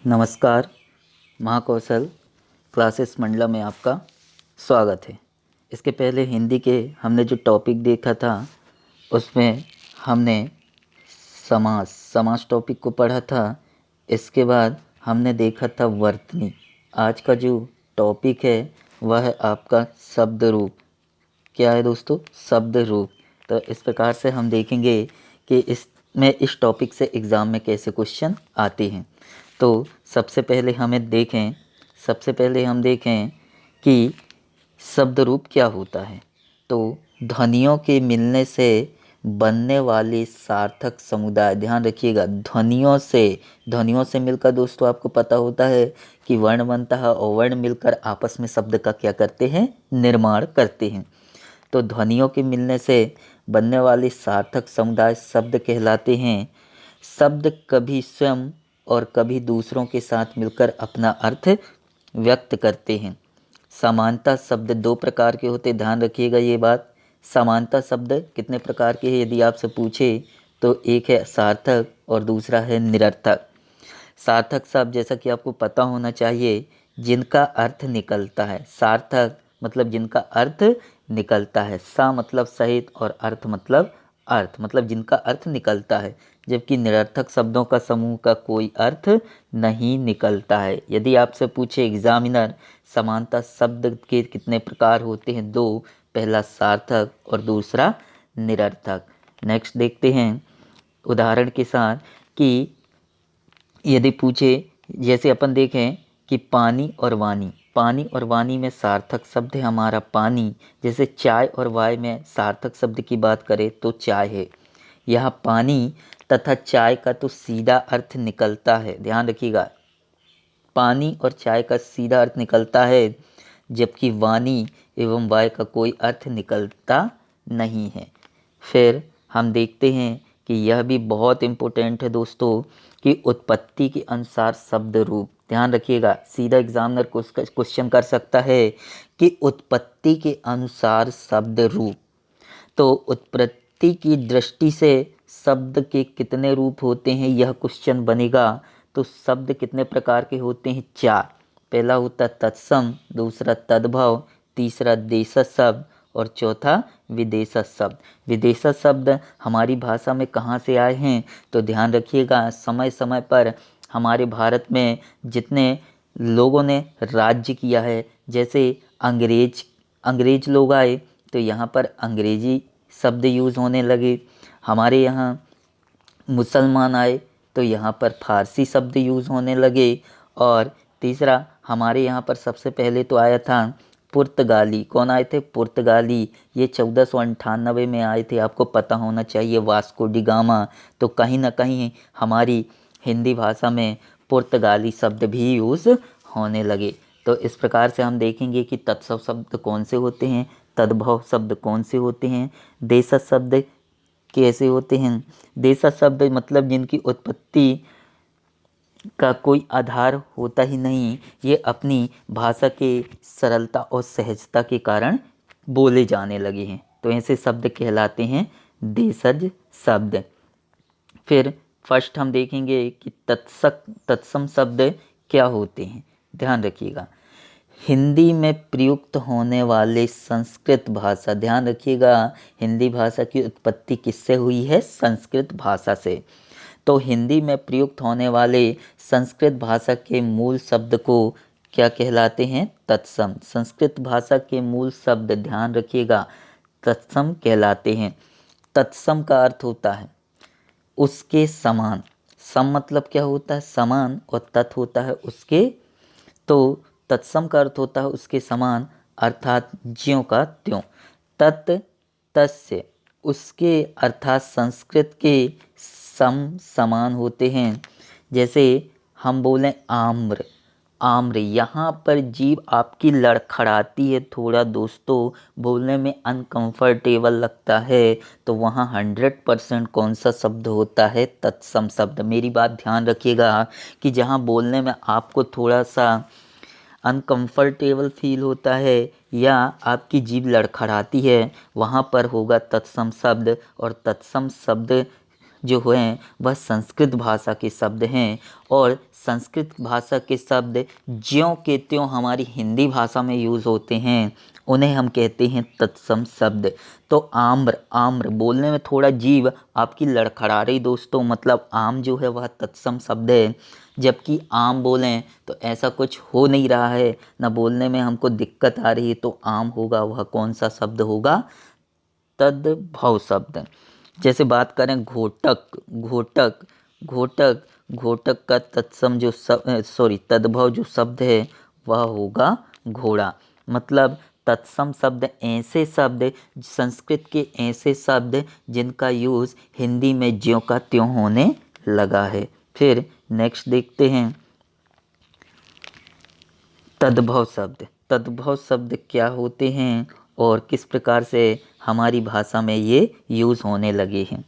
नमस्कार। महाकौशल क्लासेस मंडला में आपका स्वागत है। इसके पहले हिंदी के हमने जो टॉपिक देखा था उसमें हमने समास टॉपिक को पढ़ा था। इसके बाद हमने देखा था वर्तनी। आज का जो टॉपिक है वह है आपका शब्द रूप। क्या है दोस्तों? शब्द रूप। तो इस प्रकार से हम देखेंगे कि इस टॉपिक से एग्ज़ाम में कैसे क्वेश्चन आते हैं। तो सबसे पहले हम देखें कि शब्द रूप क्या होता है। तो ध्वनियों के मिलने से बनने वाली सार्थक समुदाय। ध्यान रखिएगा, ध्वनियों से मिलकर दोस्तों आपको पता होता है कि वर्ण बनता है और वर्ण मिलकर आपस में शब्द का क्या करते हैं? निर्माण करते हैं। तो ध्वनियों के मिलने से बनने वाली सार्थक समुदाय शब्द कहलाते हैं। शब्द कभी स्वयं और कभी दूसरों के साथ मिलकर अपना अर्थ व्यक्त करते हैं। समानता शब्द दो प्रकार के होते, ध्यान रखिएगा ये बात। समानता शब्द कितने प्रकार के हैं यदि आपसे पूछे तो एक है सार्थक और दूसरा है निरर्थक। सार्थक शब्द जैसा कि आपको पता होना चाहिए जिनका अर्थ निकलता है। सार्थक मतलब जिनका अर्थ निकलता है। सा मतलब सहित और अर्थ मतलब जिनका अर्थ निकलता है। जबकि निरर्थक शब्दों का समूह का कोई अर्थ नहीं निकलता है। यदि आपसे पूछे एग्जामिनर समानता शब्द के कितने प्रकार होते हैं? दो, पहला सार्थक और दूसरा निरर्थक। नेक्स्ट देखते हैं उदाहरण के साथ कि यदि पूछे, जैसे अपन देखें कि पानी और वाणी में सार्थक शब्द है हमारा पानी। जैसे चाय और वाय में सार्थक शब्द की बात करें तो चाय है। यह पानी तथा चाय का तो सीधा अर्थ निकलता है, ध्यान रखिएगा, पानी और चाय का सीधा अर्थ निकलता है, जबकि वाणी एवं वाय का कोई अर्थ निकलता नहीं है। फिर हम देखते हैं कि यह भी बहुत इम्पोर्टेंट है दोस्तों कि उत्पत्ति के अनुसार शब्द रूप। ध्यान रखिएगा, सीधा एग्जामिनर क्वेश्चन कर सकता है कि उत्पत्ति के अनुसार शब्द रूप। तो उत्पत्ति की दृष्टि से शब्द के कितने रूप होते हैं यह क्वेश्चन बनेगा। तो शब्द कितने प्रकार के होते हैं? चार। पहला होता तत्सम, दूसरा तद्भव, तीसरा देशज शब्द और चौथा विदेशज शब्द। विदेशज शब्द हमारी भाषा में कहाँ से आए हैं? तो ध्यान रखिएगा, समय समय पर हमारे भारत में जितने लोगों ने राज्य किया है, जैसे अंग्रेज लोग आए तो यहाँ पर अंग्रेजी शब्द यूज़ होने लगे। हमारे यहाँ मुसलमान आए तो यहाँ पर फारसी शब्द यूज़ होने लगे। और तीसरा हमारे यहाँ पर सबसे पहले तो आया था पुर्तगाली। कौन आए थे? पुर्तगाली। ये 1498 में आए थे, आपको पता होना चाहिए, वास्को डी गामा। तो कहीं ना कहीं हमारी हिंदी भाषा में पुर्तगाली शब्द भी यूज़ होने लगे। तो इस प्रकार से हम देखेंगे कि तत्सम शब्द कौन से होते हैं, तद्भव शब्द कौन से होते हैं, देशज शब्द कैसे होते हैं। देशज शब्द मतलब जिनकी उत्पत्ति का कोई आधार होता ही नहीं, ये अपनी भाषा के सरलता और सहजता के कारण बोले जाने लगे हैं, तो ऐसे शब्द कहलाते हैं देशज शब्द। फिर फर्स्ट हम देखेंगे कि तत्सम शब्द क्या होते हैं। ध्यान रखिएगा, हिंदी में प्रयुक्त होने वाले संस्कृत भाषा। ध्यान रखिएगा, हिंदी भाषा की उत्पत्ति किससे हुई है? संस्कृत भाषा से। तो हिंदी में प्रयुक्त होने वाले संस्कृत भाषा के मूल शब्द को क्या कहलाते हैं? तत्सम। संस्कृत भाषा के मूल शब्द, ध्यान रखिएगा, तत्सम कहलाते हैं। तत्सम का अर्थ होता है उसके समान। सम मतलब क्या होता है? समान। और तत् होता है उसके। तो तत्सम का अर्थ होता है उसके समान, अर्थात ज्यों का त्यों। तत् तस्य उसके, अर्थात संस्कृत के समान होते हैं। जैसे हम बोलें आम्र, यहाँ पर जीभ आपकी लड़खड़ाती है थोड़ा दोस्तों, बोलने में अनकंफर्टेबल लगता है, तो वहाँ 100% कौन सा शब्द होता है? तत्सम शब्द। मेरी बात ध्यान रखिएगा कि जहाँ बोलने में आपको थोड़ा सा अनकंफर्टेबल फील होता है या आपकी जीभ लड़खड़ाती है, वहाँ पर होगा तत्सम शब्द। और तत्सम शब्द जो हैं वह संस्कृत भाषा के शब्द हैं और संस्कृत भाषा के शब्द ज्यों के त्यों हमारी हिंदी भाषा में यूज़ होते हैं उन्हें हम कहते हैं तत्सम शब्द। तो आम्र, आम्र बोलने में थोड़ा जीभ आपकी लड़खड़ा रही दोस्तों, मतलब आम जो है वह तत्सम शब्द है, जबकि आम बोलें तो ऐसा कुछ हो नहीं रहा है, ना बोलने में हमको दिक्कत आ रही है, तो आम होगा वह कौन सा शब्द होगा? तद्भव शब्द। जैसे बात करें घोटक, घोटक, घोटक, घोटक का तत्सम जो तद्भव जो शब्द है वह होगा घोड़ा। मतलब तत्सम शब्द ऐसे शब्द, संस्कृत के ऐसे शब्द जिनका यूज़ हिंदी में ज्यों का त्यों होने लगा है। फिर नेक्स्ट देखते हैं तद्भव शब्द। तद्भव शब्द क्या होते हैं और किस प्रकार से हमारी भाषा में ये यूज़ होने लगे हैं?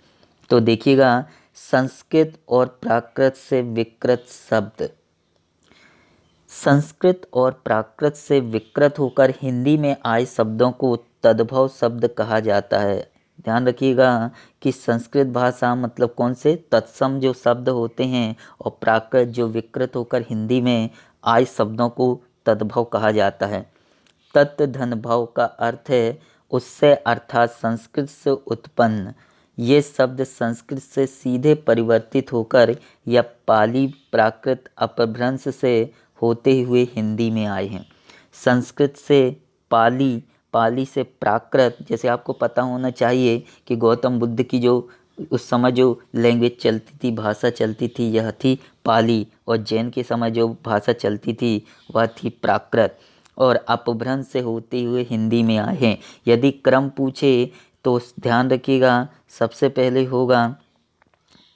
तो देखिएगा, संस्कृत और प्राकृत से विकृत शब्द, संस्कृत और प्राकृत से विकृत होकर हिंदी में आए शब्दों को तद्भव शब्द कहा जाता है। ध्यान रखिएगा कि संस्कृत भाषा मतलब कौन से तत्सम जो शब्द होते हैं और प्राकृत जो विकृत होकर हिंदी में आए शब्दों को तद्भव कहा जाता है। तत् धन भव का अर्थ है उससे, अर्थात संस्कृत से उत्पन्न। ये शब्द संस्कृत से सीधे परिवर्तित होकर या पाली प्राकृत अपभ्रंश से होते हुए हिंदी में आए हैं। संस्कृत से पाली, पाली से प्राकृत, जैसे आपको पता होना चाहिए कि गौतम बुद्ध की जो उस समय जो लैंग्वेज चलती थी, भाषा चलती थी, यह थी पाली, और जैन के समय जो भाषा चलती थी वह थी प्राकृत, और अपभ्रंश से होते हुए हिंदी में आए हैं। यदि क्रम पूछे तो ध्यान रखिएगा, सबसे पहले होगा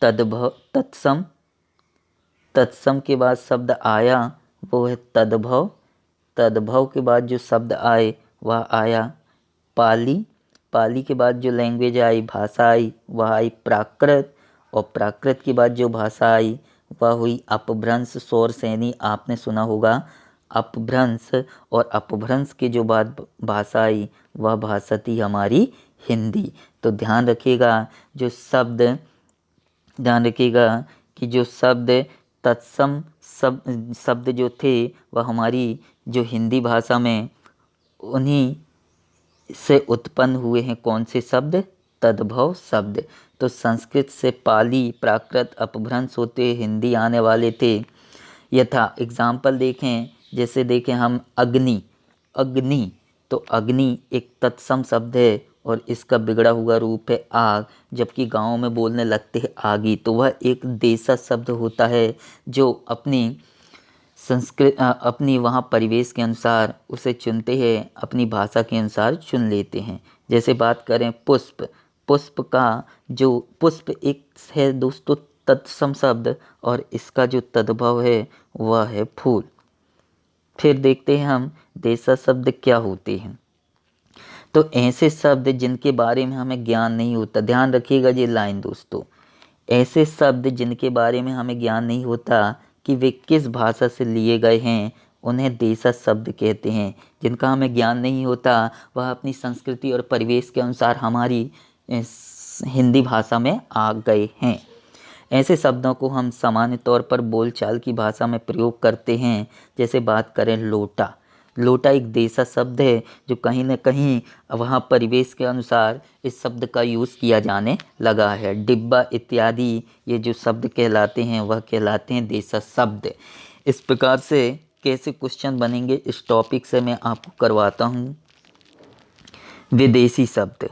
तद्भव, तत्सम, तत्सम के बाद शब्द आया वो है तद्भव, तद्भव के बाद जो शब्द आए वह आया पाली, पाली के बाद जो लैंग्वेज आई, भाषा आई, वह आई प्राकृत, और प्राकृत के बाद जो भाषा आई वह हुई अपभ्रंश। सौर सैनी आपने सुना होगा अपभ्रंश, और अपभ्रंश के जो बाद भाषा आई वह भाषा थी हमारी हिंदी। तो ध्यान रखिएगा जो शब्द, ध्यान रखिएगा कि जो शब्द तत्सम शब्द जो थे वह हमारी जो हिंदी भाषा में उन्हीं से उत्पन्न हुए हैं। कौन से शब्द? तद्भव शब्द। तो संस्कृत से पाली प्राकृत अपभ्रंश होते हिंदी आने वाले थे। यथा एग्जाम्पल देखें, जैसे देखें हम अग्नि, अग्नि, तो अग्नि एक तत्सम शब्द है और इसका बिगड़ा हुआ रूप है आग, जबकि गाँव में बोलने लगते हैं आगी, तो वह एक देशज शब्द होता है जो अपनी अपनी वहाँ परिवेश के अनुसार उसे चुनते हैं, अपनी भाषा के अनुसार चुन लेते हैं। जैसे बात करें पुष्प, पुष्प का जो पुष्प एक है दोस्तों तत्सम शब्द, और इसका जो तद्भव है वह है फूल। फिर देखते हैं हम देशज शब्द क्या होते हैं। तो ऐसे शब्द जिनके बारे में हमें ज्ञान नहीं होता, ध्यान रखिएगा ये लाइन दोस्तों, ऐसे शब्द जिनके बारे में हमें ज्ञान नहीं होता कि वे किस भाषा से लिए गए हैं उन्हें देशज शब्द कहते हैं। जिनका हमें ज्ञान नहीं होता वह अपनी संस्कृति और परिवेश के अनुसार हमारी हिंदी भाषा में आ गए हैं। ऐसे शब्दों को हम सामान्य तौर पर बोलचाल की भाषा में प्रयोग करते हैं। जैसे बात करें लोटा, लोटा एक देशज शब्द है जो कहीं न कहीं वहाँ परिवेश के अनुसार इस शब्द का यूज़ किया जाने लगा है। डिब्बा इत्यादि ये जो शब्द कहलाते हैं वह कहलाते हैं देशज शब्द। इस प्रकार से कैसे क्वेश्चन बनेंगे इस टॉपिक से मैं आपको करवाता हूँ। विदेशी शब्द,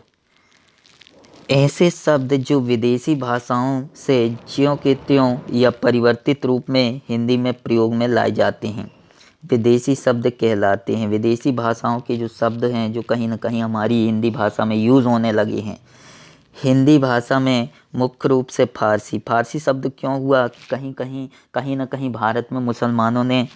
ऐसे शब्द जो विदेशी भाषाओं से ज्यों के त्यों या परिवर्तित रूप में हिंदी में प्रयोग में लाए जाते हैं, विदेशी शब्द कहलाते हैं। विदेशी भाषाओं के जो शब्द हैं जो कहीं ना कहीं हमारी हिंदी भाषा में यूज़ होने लगे हैं। हिंदी भाषा में मुख्य रूप से फारसी, फारसी शब्द क्यों हुआ? कहीं ना कहीं भारत में मुसलमानों ने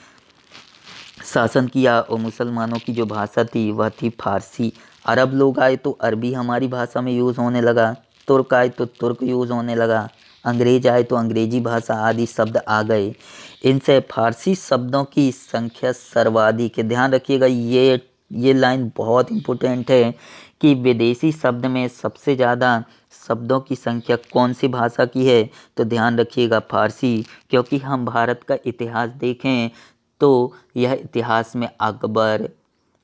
शासन किया और मुसलमानों की जो भाषा थी वह थी फारसी। अरब लोग आए तो अरबी हमारी भाषा में यूज़ होने लगा, तुर्क आए तो तुर्क यूज़ होने लगा, अंग्रेज आए तो अंग्रेजी भाषा आदि शब्द आ गए। इनसे फारसी शब्दों की संख्या सर्वाधिक है। ध्यान रखिएगा ये लाइन बहुत इम्पोर्टेंट है कि विदेशी शब्द में सबसे ज़्यादा शब्दों की संख्या कौन सी भाषा की है, तो ध्यान रखिएगा फारसी। क्योंकि हम भारत का इतिहास देखें तो यह इतिहास में अकबर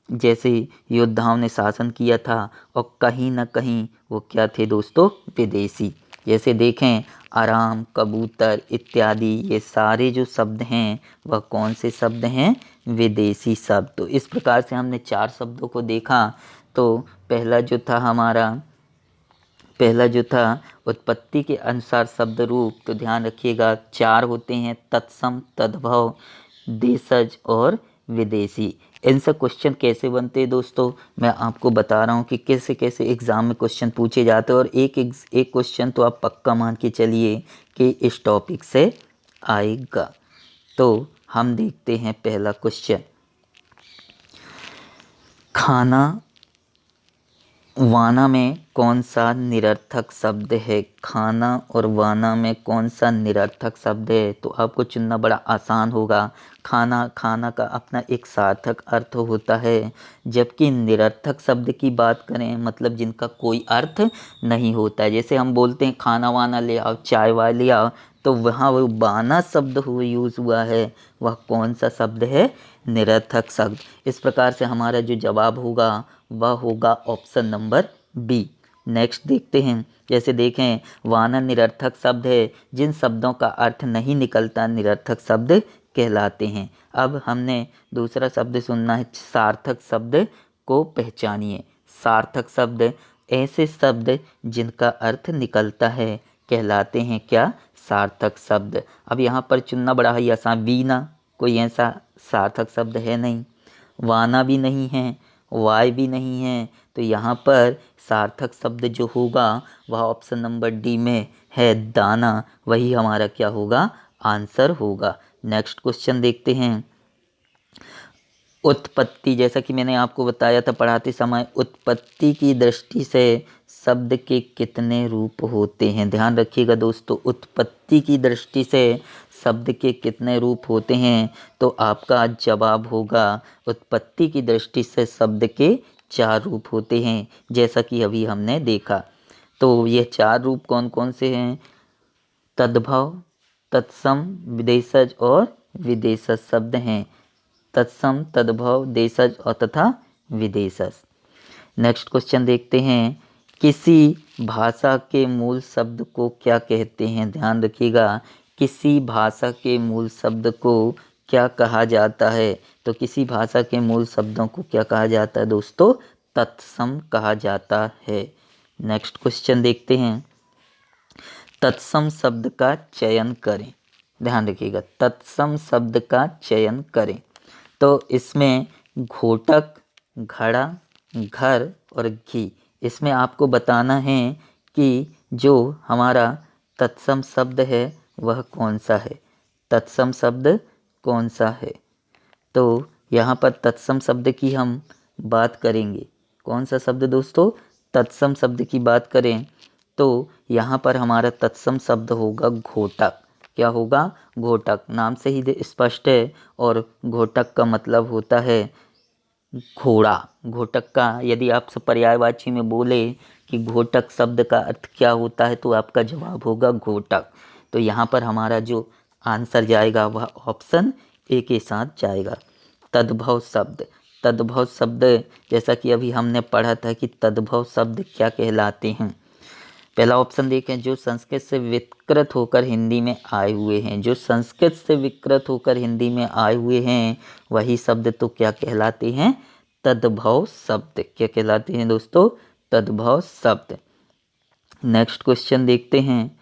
जैसे योद्धाओं ने शासन किया था और कहीं ना कहीं वो क्या थे दोस्तों, विदेशी। जैसे देखें आराम, कबूतर इत्यादि, ये सारे जो शब्द हैं वह कौन से शब्द हैं, विदेशी शब्द। तो इस प्रकार से हमने 4 शब्दों को देखा। तो पहला जो था उत्पत्ति के अनुसार शब्द रूप, तो ध्यान रखिएगा 4 होते हैं, तत्सम, तद्भव, देशज और विदेशी। इनसे क्वेश्चन कैसे बनते हैं दोस्तों, मैं आपको बता रहा हूँ कि कैसे कैसे एग्ज़ाम में क्वेश्चन पूछे जाते हैं। और एक क्वेश्चन तो आप पक्का मान के चलिए कि इस टॉपिक से आएगा। तो हम देखते हैं पहला क्वेश्चन। खाना वाना में कौन सा निरर्थक शब्द है? खाना और वाना में कौन सा निरर्थक शब्द है? तो आपको चुनना बड़ा आसान होगा। खाना का अपना एक सार्थक अर्थ होता है, जबकि निरर्थक शब्द की बात करें मतलब जिनका कोई अर्थ नहीं होता है। जैसे हम बोलते हैं खाना वाना ले आओ, चाय वाय ले आओ, तो वहाँ वो बाना शब्द यूज़ हुआ है, वह कौन सा शब्द है, निरर्थक शब्द। इस प्रकार से हमारा जो जवाब होगा वह होगा ऑप्शन नंबर बी। नेक्स्ट देखते हैं। जैसे देखें वाना निरर्थक शब्द है, जिन शब्दों का अर्थ नहीं निकलता निरर्थक शब्द कहलाते हैं। अब हमने दूसरा शब्द सुनना है, सार्थक शब्द को पहचानिए। सार्थक शब्द ऐसे शब्द जिनका अर्थ निकलता है कहलाते हैं क्या, सार्थक शब्द। अब यहाँ पर चुनना बड़ा ही आसान। वीणा कोई ऐसा सार्थक शब्द है नहीं, वाना भी नहीं है, वाय भी नहीं है, तो यहाँ पर सार्थक शब्द जो होगा वह ऑप्शन नंबर डी में है, दाना। वही हमारा क्या होगा, आंसर होगा। नेक्स्ट क्वेश्चन देखते हैं। उत्पत्ति, जैसा कि मैंने आपको बताया था पढ़ाते समय, उत्पत्ति की दृष्टि से शब्द के कितने रूप होते हैं? ध्यान रखिएगा दोस्तों, उत्पत्ति की दृष्टि से शब्द के कितने रूप होते हैं? तो आपका जवाब होगा उत्पत्ति की दृष्टि से शब्द के 4 रूप होते हैं, जैसा कि अभी हमने देखा। तो ये 4 रूप कौन कौन से हैं? तद्भव, तत्सम, विदेशज और विदेशज शब्द हैं। तत्सम, तद्भव, देशज और तथा विदेशज। नेक्स्ट क्वेश्चन देखते हैं। किसी भाषा के मूल शब्द को क्या कहते हैं? ध्यान रखिएगा, किसी भाषा के मूल शब्द को क्या कहा जाता है? तो किसी भाषा के मूल शब्दों को क्या कहा जाता है दोस्तों? तत्सम कहा जाता है। नेक्स्ट क्वेश्चन देखते हैं। तत्सम शब्द का चयन करें। ध्यान रखिएगा, तत्सम शब्द का चयन करें। तो इसमें घोटक, घड़ा, घर और घी, इसमें आपको बताना है कि जो हमारा तत्सम शब्द है वह कौन सा है, तत्सम शब्द कौन सा है। तो यहाँ पर तत्सम शब्द की हम बात करेंगे। कौन सा शब्द दोस्तों? तत्सम शब्द की बात करें तो यहाँ पर हमारा तत्सम शब्द होगा घोटक। क्या होगा? घोटक। नाम से ही स्पष्ट है। और घोटक का मतलब होता है घोड़ा। घोटक का यदि आपसे पर्यायवाची में बोले कि घोटक शब्द का अर्थ क्या होता है, तो आपका जवाब होगा घोटक। तो यहाँ पर हमारा जो आंसर जाएगा वह ऑप्शन ए के साथ जाएगा। तद्भव शब्द, तद्भव शब्द जैसा कि अभी हमने पढ़ा था कि तद्भव शब्द क्या कहलाते हैं। पहला ऑप्शन देखें, जो संस्कृत से विकृत होकर हिंदी में आए हुए हैं। जो संस्कृत से विकृत होकर हिंदी में आए हुए हैं वही शब्द तो क्या कहलाते हैं? तद्भव शब्द। क्या कहलाते हैं दोस्तों? तद्भव शब्द। नेक्स्ट क्वेश्चन देखते हैं।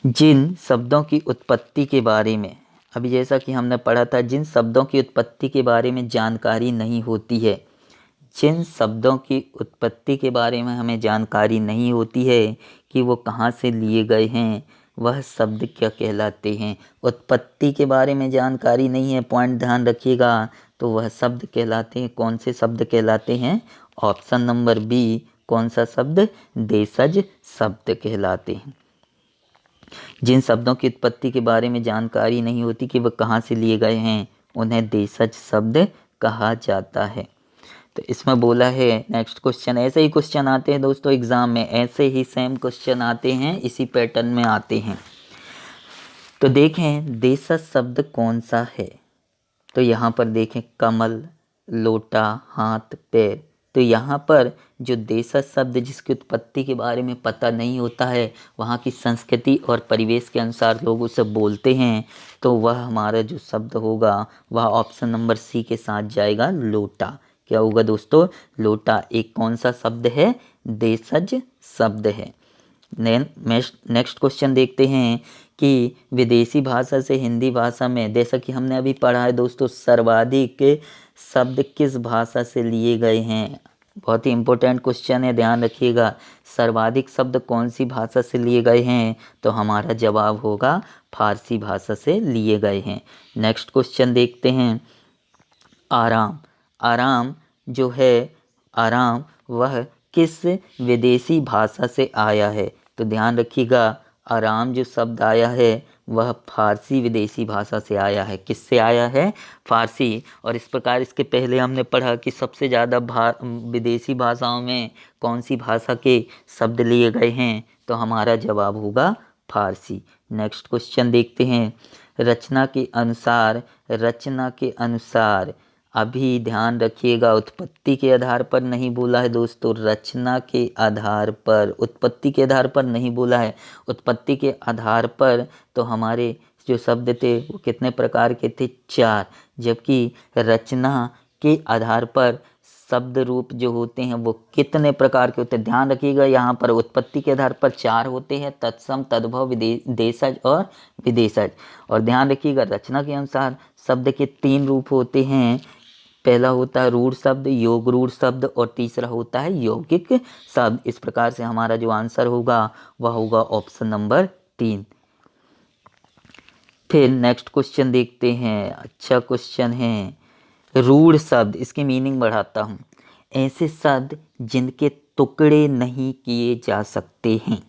जिन शब्दों की उत्पत्ति के बारे में, अभी जैसा कि हमने पढ़ा था, जिन शब्दों की उत्पत्ति के बारे में जानकारी नहीं होती है, जिन शब्दों की उत्पत्ति के बारे में हमें जानकारी नहीं होती है कि वो कहाँ से लिए गए हैं, वह शब्द क्या कहलाते हैं? उत्पत्ति के बारे में जानकारी नहीं है, पॉइंट ध्यान रखिएगा, तो वह शब्द कहलाते हैं, कौन से शब्द कहलाते हैं? Option number B. कौन सा शब्द? देशज शब्द कहलाते हैं। जिन शब्दों की उत्पत्ति के बारे में जानकारी नहीं होती कि वह कहाँ से लिए गए हैं, उन्हें देशज शब्द कहा जाता है। तो इसमें बोला है नेक्स्ट क्वेश्चन, ऐसे ही क्वेश्चन आते हैं दोस्तों एग्जाम में, ऐसे ही सेम क्वेश्चन आते हैं, इसी पैटर्न में आते हैं। तो देखें देशज शब्द कौन सा है, तो यहाँ पर देखें कमल, लोटा, हाथ, पैर। तो यहाँ पर जो देशज शब्द जिसकी उत्पत्ति के बारे में पता नहीं होता है, वहाँ की संस्कृति और परिवेश के अनुसार लोग उसे बोलते हैं, तो वह हमारा जो शब्द होगा वह ऑप्शन नंबर सी के साथ जाएगा, लोटा। क्या होगा दोस्तों, लोटा एक कौन सा शब्द है, देशज शब्द है। नेक्स्ट क्वेश्चन देखते हैं कि विदेशी भाषा से हिंदी भाषा में, जैसा कि हमने अभी पढ़ा है दोस्तों, सर्वाधिक शब्द किस भाषा से लिए गए हैं। बहुत ही इंपॉर्टेंट क्वेश्चन है, ध्यान रखिएगा। सर्वाधिक शब्द कौन सी भाषा से लिए गए हैं, तो हमारा जवाब होगा फारसी भाषा से लिए गए हैं। नेक्स्ट क्वेश्चन देखते हैं, आराम। आराम जो है, आराम वह किस विदेशी भाषा से आया है, तो ध्यान रखिएगा आराम जो शब्द आया है वह फारसी विदेशी भाषा से आया है। किससे आया है, फारसी। और इस प्रकार इसके पहले हमने पढ़ा कि सबसे ज़्यादा विदेशी भाषाओं में कौन सी भाषा के शब्द लिए गए हैं, तो हमारा जवाब होगा फारसी। नेक्स्ट क्वेश्चन देखते हैं, रचना के अनुसार। रचना के अनुसार, अभी ध्यान रखिएगा उत्पत्ति के आधार पर नहीं बोला है दोस्तों, रचना के आधार पर, उत्पत्ति के आधार पर नहीं बोला है। उत्पत्ति के आधार पर तो हमारे जो शब्द थे वो कितने प्रकार के थे, 4। जबकि रचना के आधार पर शब्द रूप जो होते हैं वो कितने प्रकार के होते हैं, ध्यान रखिएगा। यहाँ पर उत्पत्ति के आधार पर 4 होते हैं, तत्सम, तद्भव, देशज और विदेशज। और ध्यान रखिएगा रचना के अनुसार शब्द के 3 रूप होते हैं। पहला होता है रूढ़ शब्द, योग रूढ़ शब्द, और तीसरा होता है यौगिक शब्द। इस प्रकार से हमारा जो आंसर होगा वह होगा ऑप्शन नंबर 3। फिर नेक्स्ट क्वेश्चन देखते हैं, अच्छा क्वेश्चन है, रूढ़ शब्द, इसकी मीनिंग बढ़ाता हूँ। ऐसे शब्द जिनके टुकड़े नहीं किए जा सकते हैं।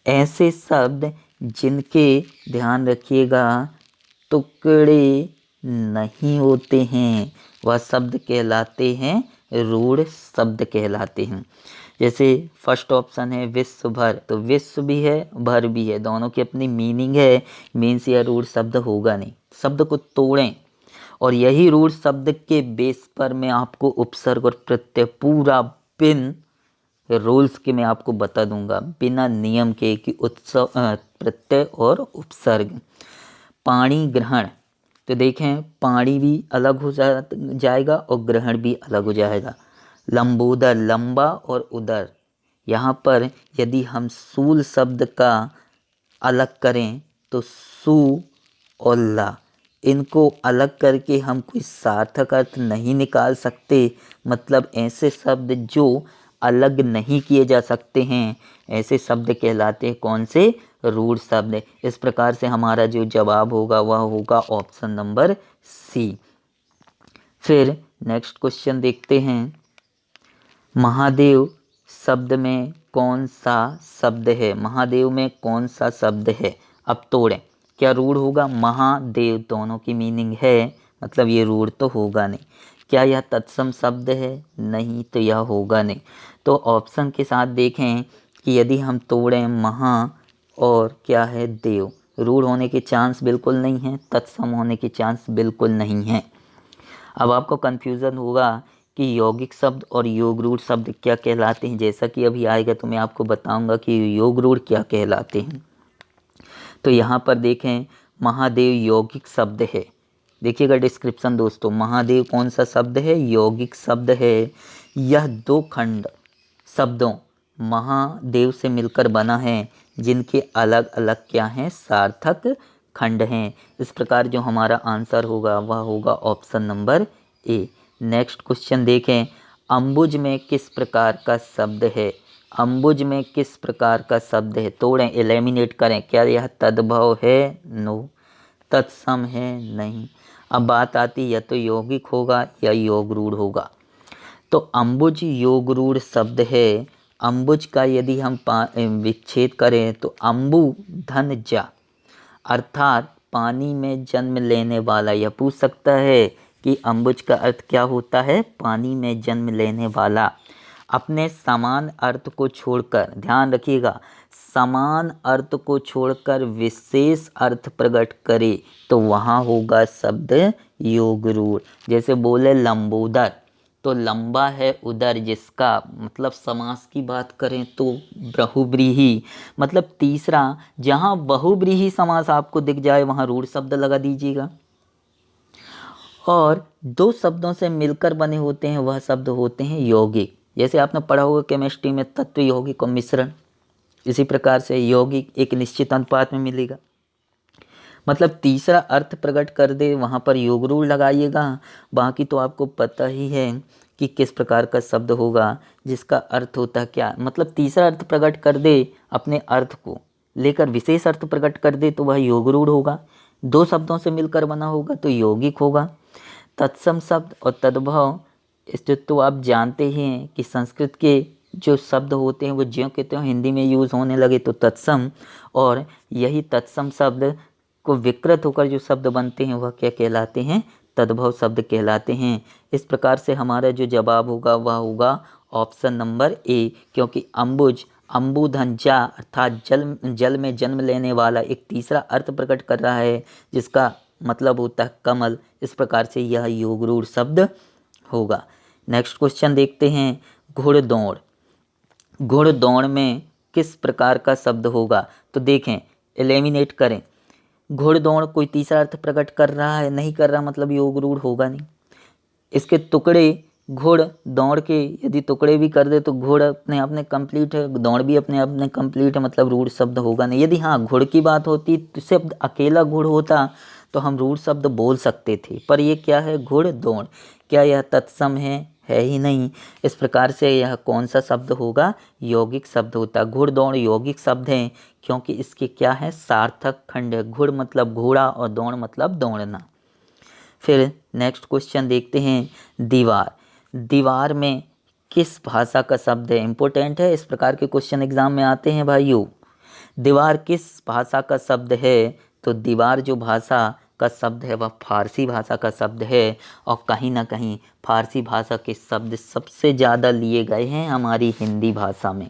ऐसे शब्द जिनके, ध्यान रखिएगा, टुकड़े नहीं होते हैं, वह शब्द कहलाते हैं रूढ़ शब्द कहलाते हैं। जैसे फर्स्ट ऑप्शन है विश्व भर, तो विश्व भी है भर भी है, दोनों की अपनी मीनिंग है, मीन्स यह रूढ़ शब्द होगा नहीं। शब्द को तोड़ें, और यही रूढ़ शब्द के बेस पर मैं आपको उपसर्ग और प्रत्यय पूरा बिन रूल्स के मैं आपको बता दूंगा, बिना नियम के, कि उत्सव प्रत्यय और उपसर्ग। पाणी ग्रहण, तो देखें पाणी भी अलग हो जाएगा और ग्रहण भी अलग हो जाएगा। लंबोदर, लंबा और उदर, यहाँ पर यदि हम सूल शब्द का अलग करें तो सु और ला, इनको अलग करके हम कोई सार्थक अर्थ नहीं निकाल सकते। मतलब ऐसे शब्द जो अलग नहीं किए जा सकते हैं, ऐसे शब्द कहलाते हैं कौन से, रूढ़ शब्द। इस प्रकार से हमारा जो जवाब होगा वह होगा ऑप्शन नंबर सी। फिर नेक्स्ट क्वेश्चन देखते हैं, महादेव शब्द में कौन सा शब्द है, महादेव में कौन सा शब्द है। अब तोड़ें, क्या रूढ़ होगा, महादेव दोनों की मीनिंग है, मतलब ये रूढ़ तो होगा नहीं। क्या यह तत्सम शब्द है, नहीं, तो यह होगा नहीं। तो ऑप्शन के साथ देखें कि यदि हम तोड़ें महा और क्या है देव, रूढ़ होने के चांस बिल्कुल नहीं है, तत्सम होने के चांस बिल्कुल नहीं है। अब आपको कन्फ्यूज़न होगा कि यौगिक शब्द और योग रूढ़ शब्द क्या कहलाते हैं। जैसा कि अभी आएगा तो मैं आपको बताऊंगा कि योग रूढ़ क्या कहलाते हैं। तो यहाँ पर देखें महादेव यौगिक शब्द है, देखिएगा डिस्क्रिप्शन दोस्तों, महादेव कौन सा शब्द है, यौगिक शब्द है। यह 2 खंड शब्दों महादेव से मिलकर बना है, जिनके अलग अलग क्या हैं, सार्थक खंड हैं। इस प्रकार जो हमारा आंसर होगा वह होगा option number A. Next question देखें, अम्बुज में किस प्रकार का शब्द है, अम्बुज में किस प्रकार का शब्द है। तोड़ें, एलिमिनेट करें, क्या यह तद्भव है, नो, तत्सम है, नहीं। अब बात आती या तो यौगिक होगा या योग रूढ़ होगा। तो अम्बुज योग रूढ़ शब्द है। अम्बुज का यदि हम विच्छेद करें तो अम्बु धन जा, अर्थात पानी में जन्म लेने वाला। यह पूछ सकता है कि अम्बुज का अर्थ क्या होता है, पानी में जन्म लेने वाला। अपने समान अर्थ को छोड़कर, ध्यान रखिएगा, समान अर्थ को छोड़कर विशेष अर्थ प्रकट करे तो वहाँ होगा शब्द योग रूढ़। जैसे बोले लंबोदर, तो लंबा है उदर, जिसका मतलब समास की बात करें तो बहुव्रीहि। मतलब तीसरा, जहाँ बहुव्रीहि समास आपको दिख जाए वहाँ रूढ़ शब्द लगा दीजिएगा। और दो शब्दों से मिलकर बने होते हैं वह शब्द होते हैं यौगिक। जैसे आपने पढ़ा होगा केमिस्ट्री में तत्व यौगिक और मिश्रण, इसी प्रकार से यौगिक एक निश्चित अनुपात में मिलेगा। मतलब तीसरा अर्थ प्रकट कर दे वहाँ पर योग रूढ़ लगाइएगा। बाकी तो आपको पता ही है कि किस प्रकार का शब्द होगा जिसका अर्थ होता है क्या, मतलब तीसरा अर्थ प्रकट कर दे अपने अर्थ को लेकर विशेष अर्थ प्रकट कर दे तो वह योग रूढ़ होगा। दो शब्दों से मिलकर बना होगा तो यौगिक होगा। तत्सम शब्द और तद्भव, इससे तो आप जानते ही हैं कि संस्कृत के जो शब्द होते हैं वो ज्यों के त्यों हिंदी में यूज़ होने लगे तो तत्सम, और यही तत्सम शब्द को विकृत होकर जो शब्द बनते हैं वह क्या कहलाते हैं, तद्भव शब्द कहलाते हैं। इस प्रकार से हमारा जो जवाब होगा वह होगा ऑप्शन नंबर ए, क्योंकि अम्बुज, अम्बुधंजा अर्थात जल में जन्म लेने वाला एक तीसरा अर्थ प्रकट कर रहा है जिसका मतलब होता है कमल। इस प्रकार से यह योग रूढ़ शब्द होगा। नेक्स्ट क्वेश्चन देखते हैं, घुड़दौड़। घुड़दौड़ में किस प्रकार का शब्द होगा, तो देखें एलिमिनेट करें। घुड़दौड़ कोई तीसरा अर्थ प्रकट कर रहा है, नहीं कर रहा, मतलब योग रूढ़ होगा नहीं। इसके टुकड़े, घुड़ दौड़ के यदि टुकड़े भी कर दे तो घुड़ अपने आप में कंप्लीट है, दौड़ भी अपने आप में कंप्लीट है, मतलब रूढ़ शब्द होगा नहीं। यदि हाँ घुड़ की बात होती तो शब्द अकेला घुड़ होता तो हम रूढ़ शब्द बोल सकते थे, पर ये क्या है, घुड़ दौड़। क्या यह तत्सम है ही नहीं। इस प्रकार से यह कौन सा शब्द होगा, यौगिक शब्द होता है। घुड़ दौड़ यौगिक शब्द हैं क्योंकि इसके क्या है, सार्थक खंड है। घुड़ मतलब घोड़ा और दौड़ मतलब दौड़ना। फिर नेक्स्ट क्वेश्चन देखते हैं, दीवार। दीवार में किस भाषा का शब्द है, इंपॉर्टेंट है, इस प्रकार के क्वेश्चन एग्जाम में आते हैं भाइयों। दीवार किस भाषा का शब्द है, तो दीवार जो भाषा का शब्द है वह फारसी भाषा का शब्द है, और कहीं ना कहीं फारसी भाषा के शब्द सबसे ज़्यादा लिए गए हैं हमारी हिंदी भाषा में।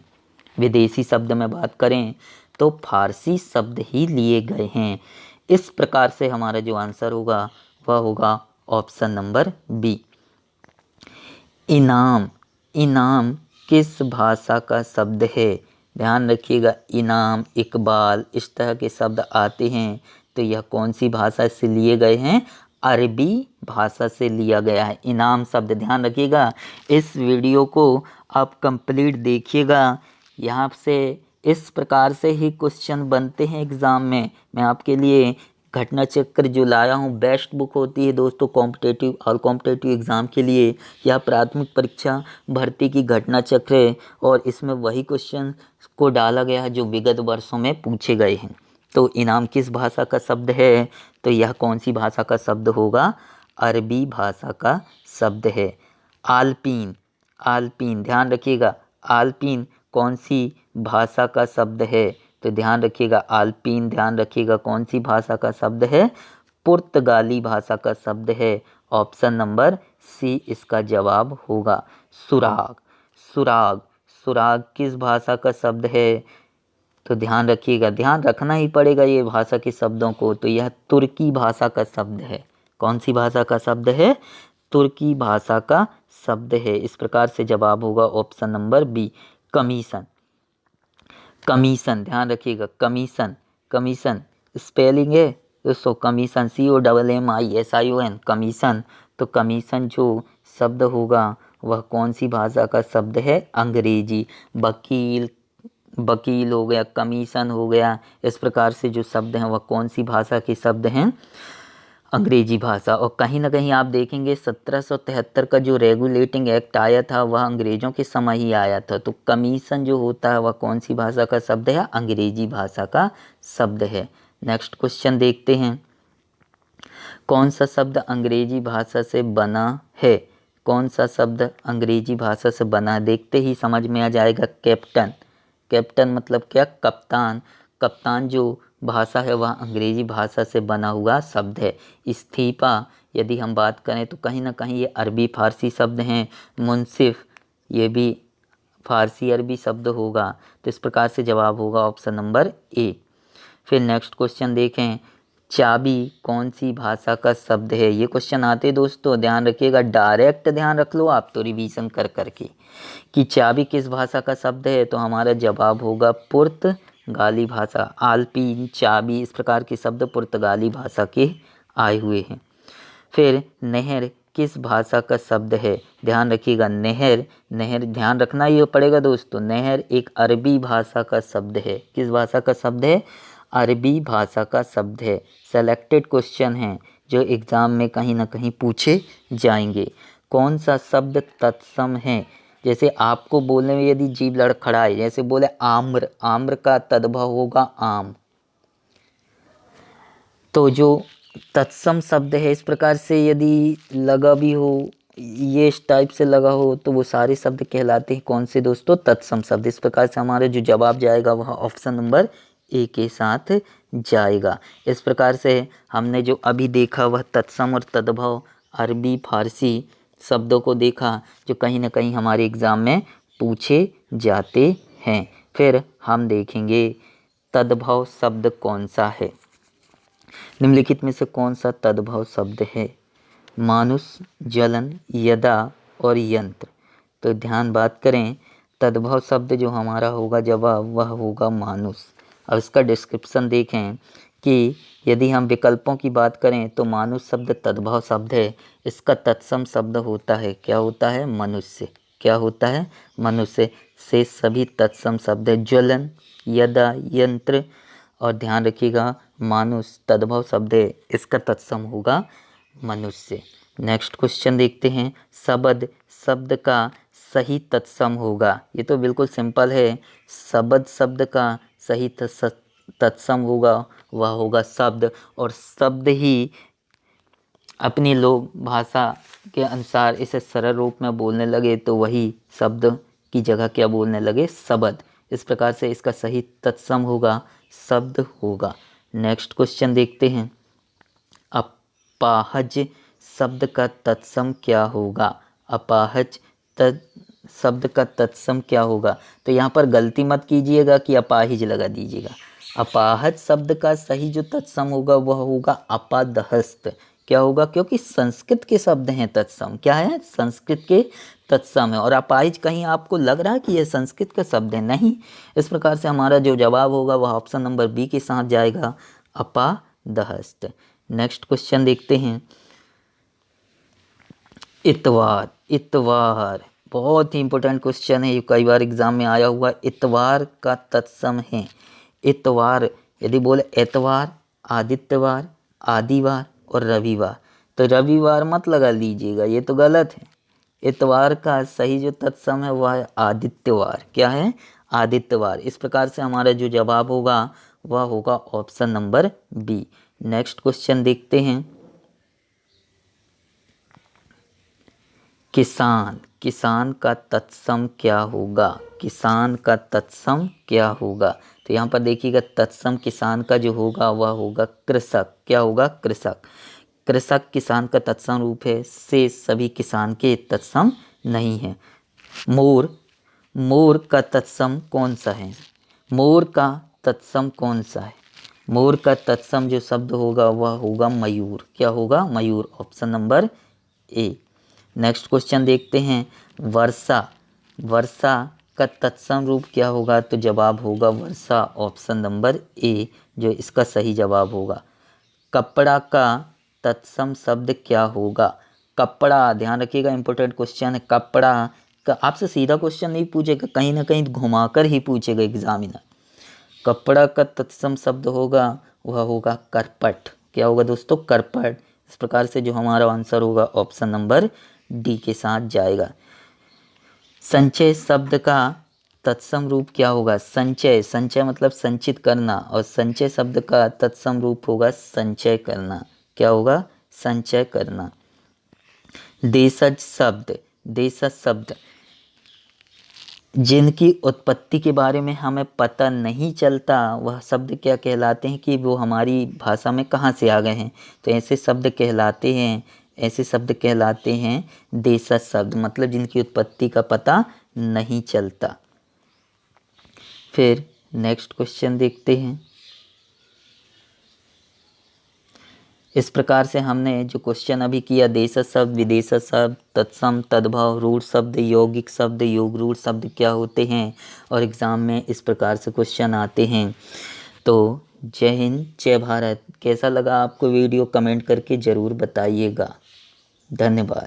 विदेशी शब्द में बात करें तो फारसी शब्द ही लिए गए हैं। इस प्रकार से हमारा जो आंसर होगा वह होगा ऑप्शन नंबर बी। इनाम। इनाम किस भाषा का शब्द है, ध्यान रखिएगा, इनाम, इकबाल, इस तरह के शब्द आते हैं तो यह कौन सी भाषा से लिए गए हैं, अरबी भाषा से लिया गया है इनाम शब्द। ध्यान रखिएगा, इस वीडियो को आप कंप्लीट देखिएगा, यहाँ से इस प्रकार से ही क्वेश्चन बनते हैं एग्ज़ाम में। मैं आपके लिए घटना चक्र जो लाया हूँ, बेस्ट बुक होती है दोस्तों कॉम्पिटेटिव और कॉम्पिटेटिव एग्ज़ाम के लिए। यह प्राथमिक परीक्षा भर्ती की घटना चक्र है और इसमें वही क्वेश्चन को डाला गया है जो विगत वर्षों में पूछे गए हैं। तो इनाम किस भाषा का शब्द है, तो यह कौन सी भाषा का शब्द होगा, अरबी भाषा का शब्द है। आल्पीन। आल्पीन ध्यान रखिएगा, आल्पीन कौन सी भाषा का शब्द है, तो ध्यान रखिएगा आल्पीन, ध्यान रखिएगा कौन सी भाषा का शब्द है, पुर्तगाली भाषा का शब्द है। ऑप्शन नंबर सी इसका जवाब होगा। सुराग। सुराग। सुराग किस भाषा का शब्द है, तो ध्यान रखिएगा, ध्यान रखना ही पड़ेगा ये भाषा के शब्दों को, तो यह तुर्की भाषा का शब्द है। कौन सी भाषा का शब्द है, तुर्की भाषा का शब्द है। इस प्रकार से जवाब होगा option number B, commission. Commission ध्यान रखिएगा, कमीशन, कमीशन स्पेलिंग है दोस्तों, कमीशन COMMISION, कमीशन। तो कमीशन जो शब्द होगा वह कौन सी भाषा का शब्द है, अंग्रेजी। वकील, वकील हो गया, कमीशन हो गया, इस प्रकार से जो शब्द हैं वह कौन सी भाषा के शब्द हैं, अंग्रेजी भाषा। और कहीं ना कहीं आप देखेंगे 1773 का जो रेगुलेटिंग एक्ट आया था वह अंग्रेज़ों के समय ही आया था। तो कमीशन जो होता है वह कौन सी भाषा का शब्द है, अंग्रेजी भाषा का शब्द है। नेक्स्ट क्वेश्चन देखते हैं, कौन सा शब्द अंग्रेजी भाषा से बना है, कौन सा शब्द अंग्रेजी भाषा से बना, देखते ही समझ में आ जाएगा, कैप्टन। कैप्टन मतलब क्या, कप्तान। कप्तान जो भाषा है वह अंग्रेजी भाषा से बना हुआ शब्द है। इस्तीफा यदि हम बात करें तो कहीं ना कहीं ये अरबी फारसी शब्द हैं। मुंसिफ ये भी फारसी अरबी शब्द होगा। तो इस प्रकार से जवाब होगा ऑप्शन नंबर ए। फिर नेक्स्ट क्वेश्चन देखें, चाबी कौन सी भाषा का शब्द है? ये क्वेश्चन आते दोस्तों, ध्यान रखिएगा, डायरेक्ट ध्यान रख लो आप तो रिवीजन कर करके कि चाबी किस भाषा का शब्द है। तो हमारा जवाब होगा पुर्तगाली भाषा। आलपीन, चाबी इस प्रकार के शब्द पुर्तगाली भाषा के आए हुए हैं। फिर नहर किस भाषा का शब्द है? ध्यान रखिएगा, नहर नहर ध्यान रखना ही पड़ेगा दोस्तों, नहर एक अरबी भाषा का शब्द है। किस भाषा का शब्द है? अरबी भाषा का शब्द है। सेलेक्टेड क्वेश्चन हैं जो एग्ज़ाम में कहीं ना कहीं पूछे जाएंगे। कौन सा शब्द तत्सम है? जैसे आपको बोलने में यदि जीभ लड़खड़ाए, जैसे बोले आम्र, आम्र का तद्भव होगा आम। तो जो तत्सम शब्द है इस प्रकार से यदि लगा भी हो, ये इस टाइप से लगा हो, तो वो सारे शब्द कहलाते हैं कौन से दोस्तों? तत्सम शब्द। इस प्रकार से हमारा जो जवाब जाएगा वह ऑप्शन नंबर ए के साथ जाएगा। इस प्रकार से हमने जो अभी देखा वह तत्सम और तद्भव अरबी फारसी शब्दों को देखा जो कहीं ना कहीं हमारे एग्ज़ाम में पूछे जाते हैं। फिर हम देखेंगे तद्भव शब्द कौन सा है। निम्नलिखित में से कौन सा तद्भव शब्द है? मानुष, जलन, यदा और यंत्र। तो ध्यान बात करें, तद्भव शब्द जो हमारा होगा जवाब वह होगा मानुष। अब इसका डिस्क्रिप्शन देखें कि यदि हम विकल्पों की बात करें तो मानुष शब्द तद्भव शब्द है। इसका तत्सम शब्द होता है, क्या होता है? मनुष्य। क्या होता है? मनुष्य। से सभी तत्सम शब्द है, ज्वलन, यदा, यंत्र। और ध्यान रखिएगा मानुष तद्भव शब्द है, इसका तत्सम होगा मनुष्य। नेक्स्ट क्वेश्चन देखते हैं, शबद शब्द का सही तत्सम होगा। ये तो बिल्कुल सिंपल है, शबद शब्द का सही तत्सम होगा वह होगा शब्द। और शब्द ही अपनी लोक भाषा के अनुसार इसे सरल रूप में बोलने लगे तो वही शब्द की जगह क्या बोलने लगे? शबद। इस प्रकार से इसका सही तत्सम होगा शब्द होगा। नेक्स्ट क्वेश्चन देखते हैं, अपाहज शब्द का तत्सम क्या होगा? अपाहज शब्द का तत्सम क्या होगा? तो यहाँ पर गलती मत कीजिएगा कि अपाहिज लगा दीजिएगा। अपाहज शब्द का सही जो तत्सम होगा वह होगा अपादहस्त। क्या होगा? क्योंकि संस्कृत के शब्द हैं तत्सम। क्या है? संस्कृत के तत्सम है। और अपाहिज कहीं आपको लग रहा है कि यह संस्कृत का शब्द है? नहीं। इस प्रकार से हमारा जो जवाब होगा वह ऑप्शन नंबर बी के साथ जाएगा, अपादहस्त। नेक्स्ट क्वेश्चन देखते हैं, इतवार। इतवार बहुत ही इंपॉर्टेंट क्वेश्चन है, ये कई बार एग्जाम में आया हुआ। इतवार का तत्सम है। इतवार यदि बोले एतवार, आदित्यवार, आदिवार और रविवार, तो रविवार मत लगा लीजिएगा, ये तो गलत है। इतवार का सही जो तत्सम है वह है आदित्यवार। क्या है? आदित्यवार। इस प्रकार से हमारा जो जवाब होगा वह होगा option number B. Next question देखते हैं, किसान। किसान का तत्सम क्या होगा? किसान का तत्सम क्या होगा? तो यहाँ पर देखिएगा तत्सम किसान का जो होगा वह होगा कृषक। क्या होगा? कृषक। कृषक किसान का तत्सम रूप है, से सभी किसान के तत्सम नहीं है। मोर। मोर का तत्सम कौन सा है? मोर का तत्सम कौन सा है? मोर का तत्सम जो शब्द होगा वह होगा मयूर। क्या होगा? मयूर। Option number A. Next question देखते हैं, वर्षा। वर्षा का तत्सम रूप क्या होगा? तो जवाब होगा वर्षा। ऑप्शन नंबर ए जो इसका सही जवाब होगा। कपड़ा का तत्सम शब्द क्या होगा? कपड़ा, ध्यान रखिएगा इंपॉर्टेंट क्वेश्चन है। कपड़ा का आपसे सीधा क्वेश्चन नहीं पूछेगा, कहीं ना कहीं घुमाकर ही पूछेगा एग्जामिनर। कपड़ा का तत्सम शब्द होगा वह होगा करपट। क्या होगा दोस्तों? करपट। इस प्रकार से जो हमारा आंसर होगा ऑप्शन नंबर डी के साथ जाएगा। संचय शब्द का तत्सम रूप क्या होगा? संचय। संचय मतलब संचित करना, और संचय शब्द का तत्सम रूप होगा संचय करना। क्या होगा? संचय करना। देशज शब्द। देशज शब्द जिनकी उत्पत्ति के बारे में हमें पता नहीं चलता वह शब्द क्या कहलाते हैं कि वो हमारी भाषा में कहाँ से आ गए हैं? तो ऐसे शब्द कहलाते हैं ऐसे शब्द कहलाते हैं देशज शब्द, मतलब जिनकी उत्पत्ति का पता नहीं चलता। फिर नेक्स्ट क्वेश्चन देखते हैं। इस प्रकार से हमने जो क्वेश्चन अभी किया, देशज शब्द, विदेशज शब्द, तत्सम, तद्भव, रूढ़ शब्द, यौगिक शब्द, योग रूढ़ शब्द क्या होते हैं, और एग्ज़ाम में इस प्रकार से क्वेश्चन आते हैं। तो जय हिंद, जय भारत। कैसा लगा आपको वीडियो, कमेंट करके ज़रूर बताइएगा। धन्यवाद।